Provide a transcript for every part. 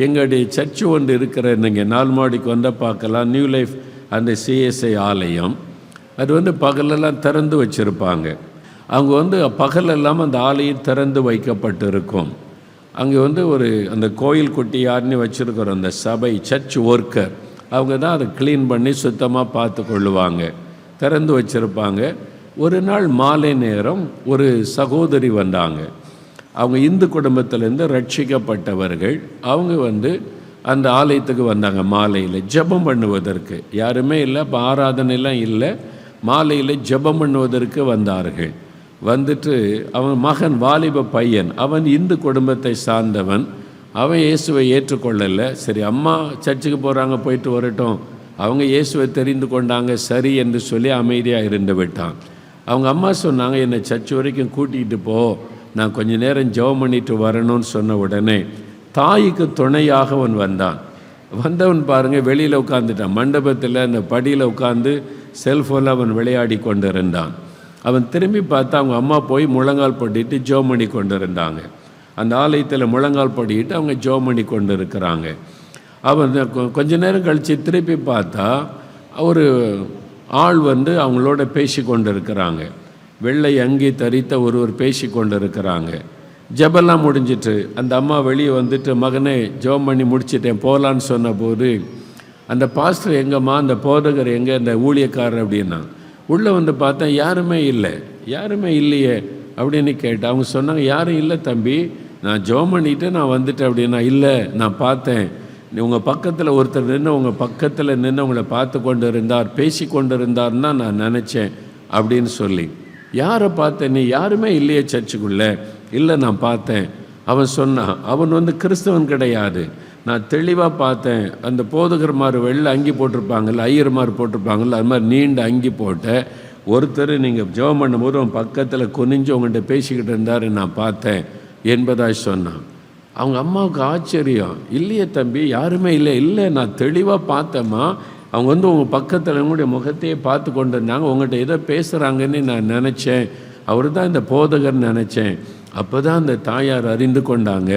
எங்களுடைய சர்ச்சு ஒன்று இருக்கிற நீங்கள் 4 மாடிக்கு வந்தால் பார்க்கலாம். நியூ லைஃப் அந்த சிஎஸ்ஐ ஆலயம் அது பகலெல்லாம் திறந்து வச்சுருப்பாங்க. அவங்க பகல் இல்லாமல் அந்த ஆலயம் திறந்து வைக்கப்பட்டிருக்கும். அங்கே ஒரு அந்த கோயில் குட்டி யாருன்னு வச்சுருக்கிறோம், அந்த சபை சர்ச் ஒர்க்கர் அவங்க தான் அதை க்ளீன் பண்ணி சுத்தமாக பார்த்து கொள்ளுவாங்க, திறந்து வச்சுருப்பாங்க. ஒரு நாள் மாலை நேரம் ஒரு சகோதரி வந்தாங்க. அவங்க இந்து குடும்பத்திலேருந்து ரட்சிக்கப்பட்டவர்கள். அவங்க அந்த ஆலயத்துக்கு வந்தாங்க. மாலையில் ஜெபம் பண்ணுவதற்கு யாருமே இல்லை, இப்போ ஆராதனைலாம் இல்லை. மாலையில் ஜெபம் பண்ணுவதற்கு வந்தார்கள். வந்துட்டு அவன் மகன் வாலிப பையன், அவன் இந்து குடும்பத்தை சார்ந்தவன். அவன் இயேசுவை ஏற்றுக்கொள்ளலை. சரி, அம்மா சர்ச்சுக்கு போகிறாங்க, போயிட்டு வரட்டும், அவங்க இயேசுவை தெரிந்து கொண்டாங்க, சரி என்று சொல்லி அமைதியாக இருந்து விட்டான். அவங்க அம்மா சொன்னாங்க, என்னை சர்ச்சு வரைக்கும் கூட்டிகிட்டு போ, நான் கொஞ்ச நேரம் ஜெபம் பண்ணிட்டு வரணும்னு சொன்ன உடனே தாய்க்கு துணையாக அவன் வந்தவன் பாருங்கள், வெளியில் உட்காந்துட்டான். மண்டபத்தில் அந்த படியில் உட்காந்து செல்ஃபோனில் அவன் விளையாடி கொண்டு இருந்தான். அவன் திரும்பி பார்த்தா அவங்க அம்மா போய் முழங்கால் படிட்டு ஜெபம் பண்ணி கொண்டு இருந்தாங்க. அந்த ஆலயத்தில் முழங்கால் படிட்டு அவங்க ஜெபம் பண்ணி கொண்டு இருக்கிறாங்க. அவன் கொஞ்ச நேரம் கழித்து திருப்பி பார்த்தா ஒரு ஆள் அவங்களோட பேசி கொண்டு இருக்கிறாங்க. வெள்ளை அங்கி தரித்த ஒருவர் பேசி கொண்டு இருக்கிறாங்க. ஜெபெல்லாம் முடிஞ்சிட்டு அந்த அம்மா வெளியே வந்துட்டு, மகனே ஜெபம் பண்ணி முடிச்சிட்டேன் போகலான்னு சொன்னபோது, அந்த பாஸ்டர் எங்கம்மா, அந்த போதகர் எங்கே, அந்த ஊழியக்காரர் அப்படின்னா, உள்ளே பார்த்தா யாருமே இல்லையே அப்படின்னு கேட்டேன். அவங்க சொன்னாங்க, யாரும் இல்லை தம்பி, நான் ஜெபம் பண்ணிவிட்டு நான் வந்துட்டேன் அப்படின்னா. இல்லை, நான் பார்த்தேன், உங்கள் பக்கத்தில் ஒருத்தர் உங்கள் பக்கத்தில் நின்று உங்களை பார்த்து கொண்டு இருந்தார், பேசி கொண்டு இருந்தார்னா நான் நினச்சேன் அப்படின்னு சொல்லி. யாரை பார்த்தேன், நீ யாருமே இல்லையே சர்ச்சுக்குள்ளே? இல்லை, நான் பார்த்தேன். அவன் சொன்னான், அவன் கிறிஸ்தவன் கிடையாது, நான் தெளிவாக பார்த்தேன். அந்த போதகர்மார் வெள்ளை அங்கி போட்டிருப்பாங்கள்ல, ஐயர்மார் போட்டிருப்பாங்கள்ல, அது மாதிரி நீண்ட அங்கி போட்ட ஒருத்தர் நீங்கள் ஜெபம் பண்ணும்போது அவன் பக்கத்தில் குனிஞ்சு உங்கள்கிட்ட பேசிக்கிட்டு இருந்தார், நான் பார்த்தேன் என்பதாக சொன்னான். அவங்க அம்மாவுக்கு ஆச்சரியம். இல்லையே தம்பி, யாருமே இல்லை, நான் தெளிவாக பார்த்தேம்மா, அவங்க உங்கள் பக்கத்தில் உங்களுடைய முகத்தையே பார்த்து கொண்டு இருந்தாங்க, உங்கள்கிட்ட ஏதோ பேசுகிறாங்கன்னு நான் நினச்சேன், அவர் தான் இந்த போதகர் நினச்சேன். அப்போ தான் அந்த தாயார் அறிந்து கொண்டாங்க,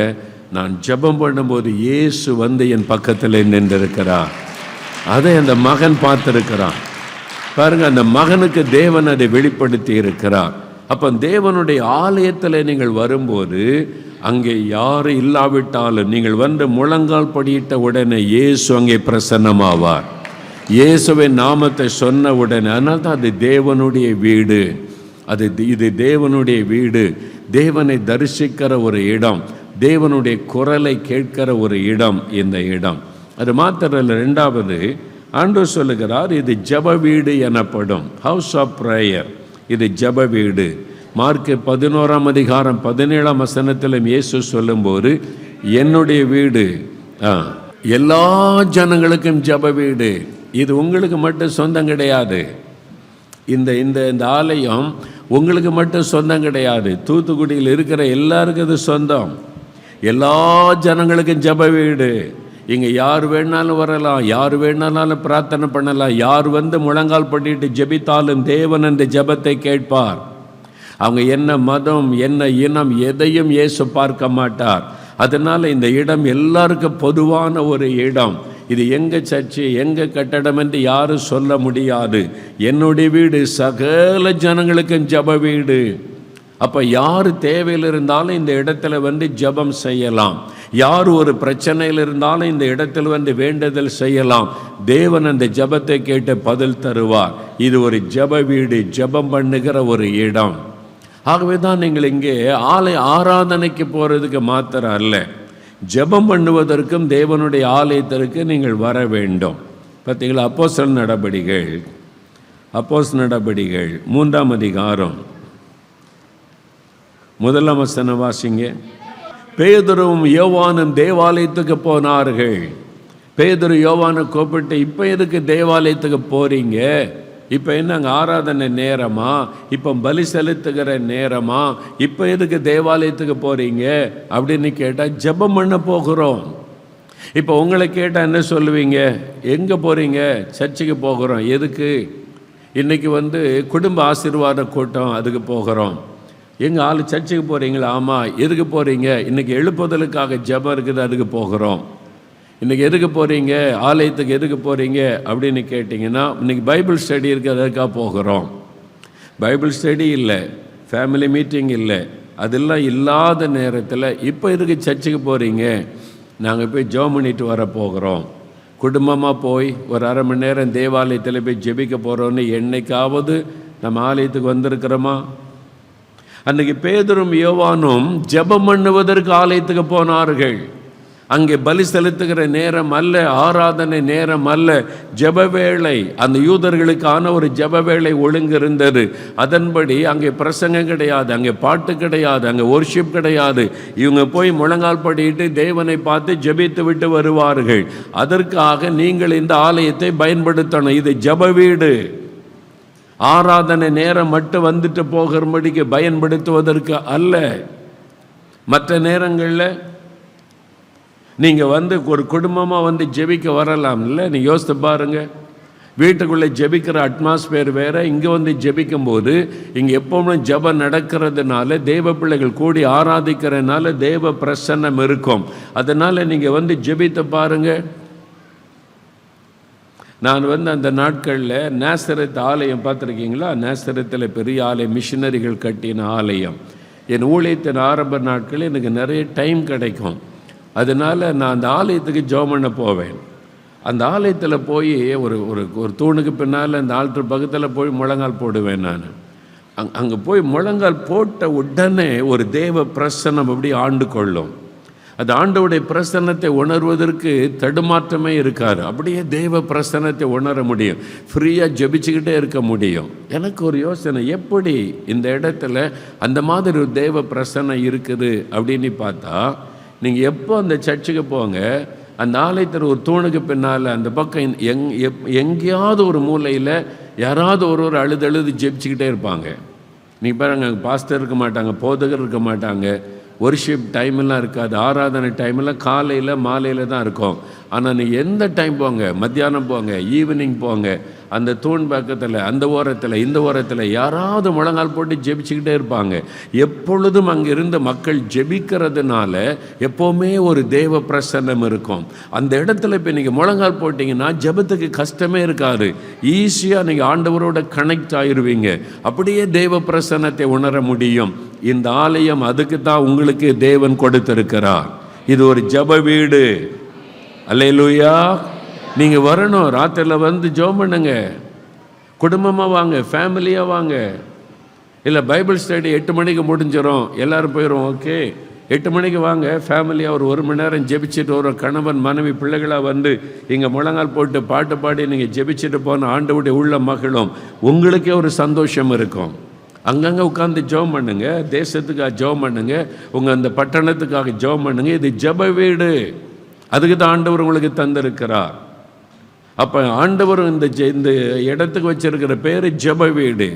நான் ஜெபம் பண்ணும்போது இயேசு என் பக்கத்தில் நின்றிருக்கிறார். அதை அந்த மகன் பார்த்துருக்கிறான். பாருங்கள், அந்த மகனுக்கு தேவன் அதை வெளிப்படுத்தி இருக்கிறார். அப்போ தேவனுடைய ஆலயத்தில் நீங்கள் வரும்போது அங்கே யாரும் இல்லாவிட்டாலும் நீங்கள் முழங்கால் படியிட்ட உடனே இயேசு அங்கே பிரசன்னமாவார். இயேசுவின் நாமத்தை சொன்ன உடனே, அதனால தான் அது தேவனுடைய வீடு. இது தேவனுடைய வீடு, தேவனை தரிசிக்கிற ஒரு இடம், தேவனுடைய குரலை கேட்கிற ஒரு இடம் இந்த இடம். அது மாத்திரல்ல, 2வது ஆண்டவர் சொல்லுகிறார், இது ஜெப வீடு எனப்படும், ஹவுஸ் ஆஃப் ப்ரேயர். இது ஜெப வீடு. மார்க் 11ஆம் அதிகாரம் 17ஆம் வசனத்திலும் இயேசு சொல்லும்போது, என்னுடைய வீடு எல்லா ஜனங்களுக்கும் ஜெப வீடு, இது உங்களுக்கு மட்டும் சொந்தம் கிடையாது. இந்த இந்த ஆலயம் உங்களுக்கு மட்டும் சொந்தம் கிடையாது, தூத்துக்குடியில் இருக்கிற எல்லாருக்கும் இது சொந்தம். எல்லா ஜனங்களுக்கும் ஜெப வீடு. இங்கே யார் வேணாலும் வரலாம், யார் வேணாலும் பிரார்த்தனை பண்ணலாம், யார் முழங்கால் பண்ணிட்டு ஜெபித்தாலும் தேவன் அந்த ஜெபத்தை கேட்பார். அவங்க என்ன மதம், என்ன இனம், எதையும் இயேசு பார்க்க மாட்டார். அதனால் இந்த இடம் எல்லாருக்கும் பொதுவான ஒரு இடம். இது எங்கள் சர்ச்சு, எங்கள் கட்டடம் என்று யாரும் சொல்ல முடியாது. என்னுடைய வீடு சகல ஜனங்களுக்கும் ஜெப வீடு. அப்போ யார் தேவையில் இருந்தாலும் இந்த இடத்துல ஜெபம் செய்யலாம். யார் ஒரு பிரச்சனையில் இருந்தாலும் இந்த இடத்தில் வேண்டுதல் செய்யலாம். தேவன் அந்த ஜெபத்தை கேட்டு பதில் தருவார். இது ஒரு ஜெப வீடு, ஜெபம் பண்ணுகிற ஒரு இடம். ஆகவே தான் நீங்கள் இங்கே ஆராதனைக்கு போகிறதுக்கு மாத்திரம் அல்ல, ஜெபம் பண்ணுவதற்கும் தேவனுடைய ஆலயத்திற்கு நீங்கள் வர வேண்டும். பார்த்தீங்களா, அப்போஸ்தலர் நடபடிகள் 3ஆம் அதிகாரம் 1ஆம் வசனம் வாசிங்க. பேதுருவும் யோவானும் தேவாலயத்துக்கு போனார்கள். பேதுரு யோவானை கூப்பிட்டு, இப்போ எதுக்கு தேவாலயத்துக்கு போகிறீங்க? இப்போ என்ன அங்கே ஆராதனை நேரமா? இப்போ பலி செலுத்துகிற நேரமா? இப்போ எதுக்கு தேவாலயத்துக்கு போகிறீங்க அப்படின்னு கேட்டால், ஜெபம் பண்ண போகிறோம். இப்போ உங்களை கேட்டால் என்ன சொல்லுவீங்க? எங்கே போகிறீங்க? சர்ச்சுக்கு போகிறோம். எதுக்கு? இன்றைக்கி குடும்ப ஆசீர்வாத கூட்டம், அதுக்கு போகிறோம். எங்கள் ஆள் சர்ச்சுக்கு போகிறீங்களா? ஆமாம். எதுக்கு போகிறீங்க? இன்றைக்கி எழுப்புதலுக்காக ஜெபம் இருக்குது, அதுக்கு போகிறோம். இன்றைக்கி எதுக்கு போகிறீங்க, ஆலயத்துக்கு எதுக்கு போகிறீங்க அப்படின்னு கேட்டிங்கன்னா, இன்றைக்கி பைபிள் ஸ்டடி இருக்குது, அதற்காக போகிறோம். பைபிள் ஸ்டடி இல்லை, ஃபேமிலி மீட்டிங் இல்லை, அதெல்லாம் இல்லாத நேரத்தில் இப்போ எதுக்கு சர்ச்சுக்கு போகிறீங்க, நாங்கள் போய் ஜெபம் பண்ணிட்டு வர போகிறோம், குடும்பமாக போய் ஒரு அரை மணி நேரம் தேவாலயத்தில் போய் ஜெபிக்க போகிறோன்னு என்னைக்காவது நம்ம ஆலயத்துக்கு வந்திருக்கிறோமா? அன்றைக்கி பேதுரும் யோவானும் ஜெபம் பண்ணுவதற்கு ஆலயத்துக்கு போனார்கள். அங்கே பலி செலுத்துகிற நேரம் அல்ல, ஆராதனை நேரம் அல்ல, ஜெப வேளை. அந்த யூதர்களுக்கான ஒரு ஜெப வேளை ஒழுங்கு இருந்தது. அதன்படி அங்கே பிரசங்கம் கிடையாது, அங்கே பாட்டு கிடையாது, அங்கே ஒர்ஷிப் கிடையாது. இவங்க போய் முழங்கால் படிட்டு தேவனை பார்த்து ஜெபித்து விட்டு வருவார்கள். அதற்காக நீங்கள் இந்த ஆலயத்தை பயன்படுத்தணும். இது ஜெப வீடு. ஆராதனை நேரம் மட்டும் வந்துட்டு போகிறபடிக்கு பயன்படுத்துவதற்கு அல்ல. மற்ற நேரங்களில் நீங்கள் வந்து ஒரு குடும்பமாக வந்து ஜெபிக்க வரலாம் இல்லை? நீங்கள் யோசித்து பாருங்கள். வீட்டுக்குள்ளே ஜெபிக்கிற அட்மாஸ்பியர் வேறு, இங்கே வந்து ஜெபிக்கும்போது இங்கே எப்போவுமே ஜெபம் நடக்கிறதுனால, தேவ பிள்ளைகள் கூடி ஆராதிக்கிறதுனால தேவ பிரசன்னம் இருக்கும். அதனால் நீங்கள் வந்து ஜெபித்து பாருங்கள். நான் வந்து அந்த நாட்களில் நேசரத் ஆலயம் பார்த்துருக்கீங்களா? நேசரத்தில் பெரிய ஆலயம், மிஷினரிகள் கட்டின ஆலயம். என் ஊழியத்தின் ஆரம்ப நாட்களில் எனக்கு நிறைய டைம் கிடைக்கும். அதனால் நான் அந்த ஆலயத்துக்கு ஜெபம் பண்ண போவேன். அந்த ஆலயத்தில் போய் ஒரு ஒரு ஒரு தூணுக்கு பின்னால் அந்த ஆல்டர் பக்கத்தில் போய் முழங்கால் போடுவேன். நான் அங்கே போய் முழங்கால் போட்ட உடனே ஒரு தேவ பிரசன்னம் அப்படி ஆண்டு கொள்ளும். அது ஆண்டவுடைய பிரசன்னத்தை உணர்வதற்கு தடுமாற்றமே இருக்காது. அப்படியே தேவ பிரசன்னத்தை உணர முடியும், ஃப்ரீயாக ஜெபிச்சுக்கிட்டே இருக்க முடியும். எனக்கு ஒரு யோசனை, எப்படி இந்த இடத்துல அந்த மாதிரி ஒரு தேவ பிரசன்னம் இருக்குது அப்படின்னு பார்த்தா, நீங்கள் எப்போ அந்த சர்ச்சுக்கு போங்க, அந்த ஆலயத்தில் ஒரு தூணுக்கு பின்னால் அந்த பக்கம் எங்கேயாவது ஒரு மூலையில் யாராவது ஒரு அழுது ஜெபிச்சுக்கிட்டே இருப்பாங்க. நீங்கள் பாருங்க, பாஸ்டர் இருக்க மாட்டாங்க, போதகர் இருக்க மாட்டாங்க, ஒர்ஷிப் டைமெல்லாம் இருக்காது, ஆராதனை டைமெல்லாம் காலையில் மாலையில் தான் இருக்கும். ஆனால் நீங்கள் எந்த டைம் போங்க, மத்தியானம் போங்க, ஈவினிங் போங்க, அந்த தூண் பக்கத்தில் அந்த ஓரத்தில் இந்த ஓரத்தில் யாராவது முழங்கால் போட்டு ஜெபிச்சுக்கிட்டே இருப்பாங்க. எப்பொழுதும் அங்கே இருந்த மக்கள் ஜெபிக்கிறதுனால எப்போவுமே ஒரு தேவ பிரசன்னம் இருக்கும். அந்த இடத்துல இப்போ நீங்கள் முழங்கால் போட்டிங்கன்னா ஜெபத்துக்கு கஷ்டமே இருக்காது, ஈஸியாக நீங்கள் ஆண்டவரோட கனெக்ட் ஆகிடுவீங்க, அப்படியே தேவ பிரசன்னத்தை உணர முடியும். இந்த ஆலயம் அதுக்கு தான் உங்களுக்கு தேவன் கொடுத்திருக்கிறார். இது ஒரு ஜெப வீடு. அல்லேலூயா. நீங்கள் வரணும், ராத்திரியில் வந்து ஜெபம் பண்ணுங்க, குடும்பமாக வாங்க, ஃபேமிலியாக வாங்க. இல்லை பைபிள் ஸ்டடி 8 மணிக்கு முடிஞ்சிடும், எல்லோரும் போயிடும், ஓகே 8 மணிக்கு வாங்க, ஃபேமிலியாக ஒரு மணி நேரம் ஜெபிச்சுட்டு வரும். கணவன் மனைவி பிள்ளைகளாக வந்து இங்கே முழங்கால் போட்டு பாட்டு பாடி நீங்கள் ஜெபிச்சுட்டு போன ஆண்டவருடைய உள்ள மகளும் உங்களுக்கே ஒரு சந்தோஷம் இருக்கும். அங்கங்கே உட்காந்து ஜெபம் பண்ணுங்க, தேசத்துக்காக ஜெபம் பண்ணுங்க, உங்கள் அந்த பட்டணத்துக்காக ஜெபம் பண்ணுங்க. இது ஜெப வீடு. அதுக்கு தான் ஆண்டவர் உங்களுக்கு தந்திருக்கிறார். அப்போ ஆண்டவர் இந்த இடத்துக்கு வச்சிருக்கிற பேர் ஜெப வீடு,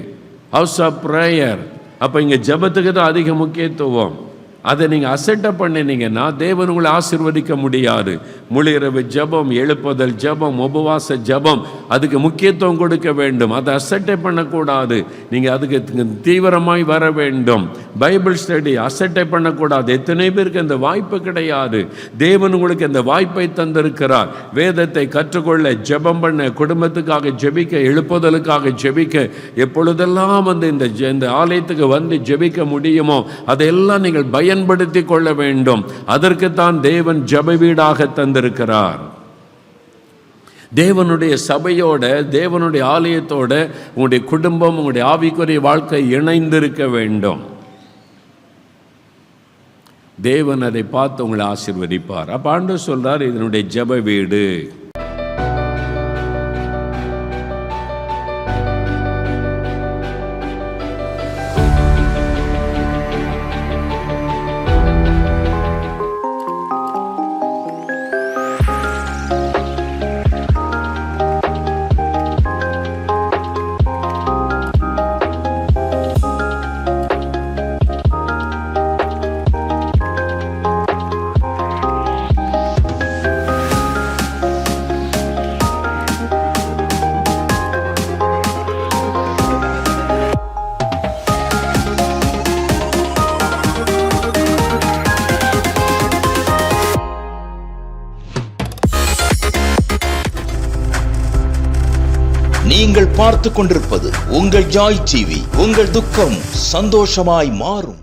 ஹவுஸ் ஆஃப் ப்ரேயர். அப்போ இங்கே ஜெபத்துக்கு தான் அதிக முக்கியத்துவம். அதை நீங்கள் அசட்டப் பண்ணினீங்கன்னா தேவன் உங்களை ஆசீர்வதிக்க முடியாது. முழிரவு ஜெபம், எழுப்புதல் ஜெபம், உபவாச ஜெபம், அதுக்கு முக்கியத்துவம் கொடுக்க வேண்டும். அதை அசட்டை பண்ணக்கூடாது. நீங்கள் அதுக்கு தீவிரமாய் வர வேண்டும். பைபிள் ஸ்டடி அசட்டை பண்ணக்கூடாது. எத்தனை பேருக்கு அந்த வாய்ப்பு கிடையாது. தேவன் உங்களுக்கு அந்த வாய்ப்பை தந்திருக்கிறார். வேதத்தை கற்றுக்கொள்ள, ஜெபம் பண்ண, குடும்பத்துக்காக ஜெபிக்க, எழுப்புதலுக்காக ஜெபிக்க, எப்பொழுதெல்லாம் வந்து இந்த ஆலயத்துக்கு வந்து ஜெபிக்க முடியுமோ அதையெல்லாம் நீங்கள் பயன்படுத்தி கொள்ள வேண்டும். அதற்குத்தான் தேவன் ஜெப வீடாக தந்திருக்கிறார். தேவனுடைய சபையோட, தேவனுடைய ஆலயத்தோட உங்களுடைய குடும்பம், உங்களுடைய ஆவிக்குரிய வாழ்க்கை இணைந்திருக்க வேண்டும். தேவன் அதை பார்த்து உங்களை ஆசீர்வதிப்பார். அப்ப ஆண்டவர் சொல்றார், இதனுடைய ஜெப வீடு. நீங்கள் பார்த்து கொண்டிருப்பது உங்கள் ஜாய் டிவி. உங்கள் துக்கம் சந்தோஷமாய் மாறும்.